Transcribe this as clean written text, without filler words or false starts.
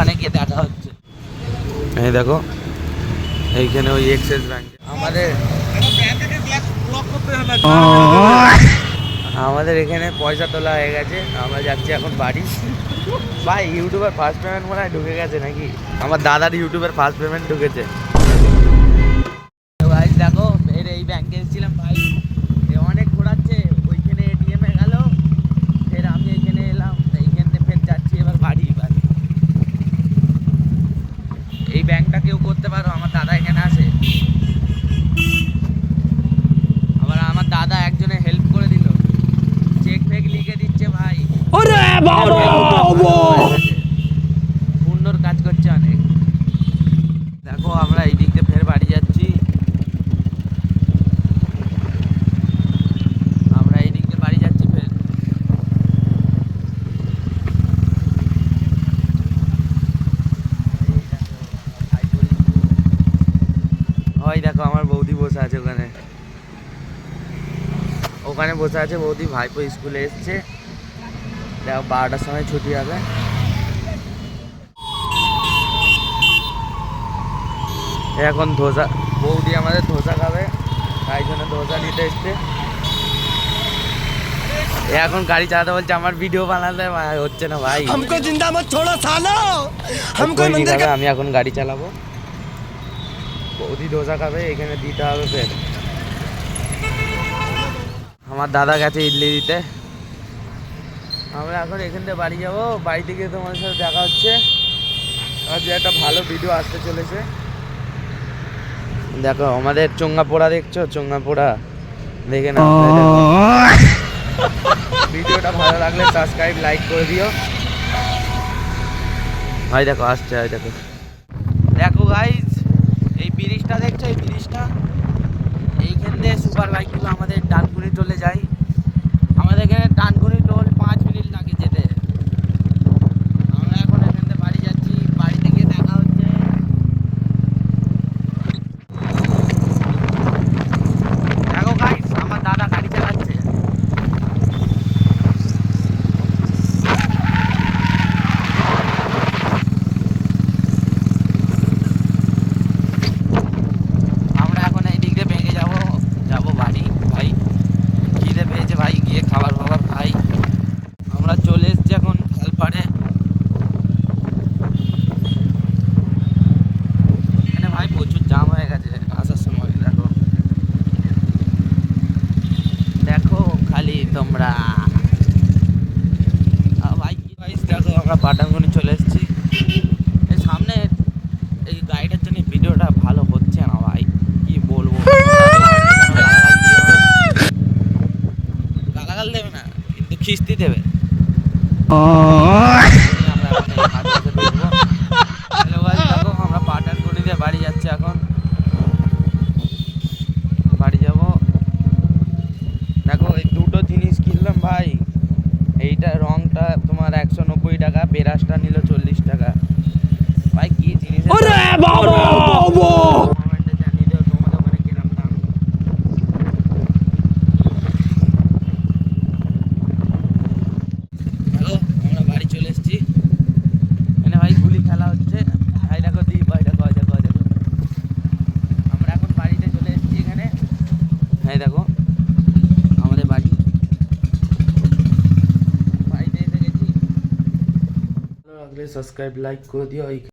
ওখানে গিয়ে দেখা হচ্ছে। এই দেখো এইখানে ওই এক্সিস ব্যাংক আমাদের এখানে পয়সা তোলা হয়ে গেছে। আমরা যাচ্ছি এখন বাড়ি। ভাই ইউটিউবের ফার্স্ট পেমেন্ট মনে হয় ঢুকে গেছে নাকি? আমার দাদার ইউটিউবের ফার্স্ট পেমেন্ট ঢুকেছে। ভাই দেখো ফের এই ব্যাংকে এসেছিলাম ভাই, অনেক ঘোরাচ্ছে। ওইখানে এটিএমে গেল, ফের আমি এইখানে এলাম, এইখানে ফের যাচ্ছি এবার বাড়ি। এই ব্যাংকটা কেউ করতে পারো, আমার দাদা এখানে আসে। আবার আমার দাদা একজনে হেল্প করে দিল, চেক ফেক লিখে দিচ্ছে ভাই। পূর্ণর কাজ করছে অনেক। দেখো আমরা এই দিক দিয়ে ফের বাড়ি যাচ্ছি। আমরা এই দিক দিয়ে বাড়ি যাচ্ছি ফের। ওই দেখো আমার বৌদি বসে আছে ওখানে, ওখানে বসে আছে বৌদি। ভাইপো স্কুলে এসছে, দেখো 12টার সময় ছুটি হবে। এখন ধোসা, বৌদি আমাদের ধোসা খাবে, তাই জন্য ধোসা নিতে এসছে। এখন গাড়ি চালাতে বলছে, আমার ভিডিও বানাতে হচ্ছে না ভাই। हमको जिंदा मत छोड़ो सालो, हमको मंदिर का। আমি এখন গাড়ি চালাবো, বৌদি ধোসা খাবে, এখানে দিতে হবে। ফের আমার দাদা গেছে ইডলি দিতে। আমরা এখন এখান থেকে বাড়ি যাবো। বাড়ি থেকে তোমাদের সাথে দেখা হচ্ছে। আজ একটা ভালো ভিডিও আসতে চলেছে। দেখো আমাদের চোঙ্গাপোড়া, দেখছো চোঙ্গাপোড়া, দেখে না। ভিডিওটা ভালো লাগলে সাবস্ক্রাইব লাইক করে দিও ভাই। দেখো আসছে, ভাই দেখো, দেখো গাইজ এই ব্রিজটা দেখছো, এই ব্রিজটা, এইখান দিয়ে সুপার বাইকগুলো আমাদের ডানকুনি টোলে যায়। আমাদের এখানে ডানকুনি টোল 5 মিনিট লাগে যেতে। আমরা এখন এখান থেকে বাড়ি যাচ্ছি, বাড়িতে গিয়ে দেখা হচ্ছে। দেখো গাইজ আমার দাদা গাড়ি চালাচ্ছে। আমরা এখন এই দিক দিয়ে ভেঙে যাবো বাড়ি। ভাই খিদে পেয়েছে ভাই, গিয়ে খাবার খাই। আমরা চলে এসেছি এখন খালপাড়ে। এখানে ভাই প্রচুর জাম হয়ে গেছে আসার সময়। দেখো দেখো খালি তোমরা ভাই কি ভাই। দেখো আমরা পাটাঙ্গুনি চলে এসেছি। এই সামনে এই গাড়িটার জন্য ভিডিওটা ভালো হচ্ছে না ভাই, কি বলবো। গালাগাল দেবে না কিন্তু খিস্তি দেবে। আমরা পাটানকুনি দিয়ে বাড়ি যাচ্ছি এখন, বাড়ি যাব। দেখো এই দুটো জিনিস কিনলাম ভাই। এইটা রংটা তোমার 190 টাকা, বেরাসটা নিল 40 টাকা। ভাই কি জিনিস জানিয়ে দেবো তোমাদের ওখানে কিরম দাম। হ্যালো আমরা বাড়ি চলে এসেছি। এখানে ভাই গুলি খেলা হচ্ছে। ভাই দেখো দি ভাই, দেখো দেখো দেখো আমরা এখন বাড়িতে চলে এসেছি এখানে। হ্যাঁ দেখো আমাদের বাড়ি, বাড়িতে এসে গেছি। ভালো লাগলে সাবস্ক্রাইব লাইক করে দিও।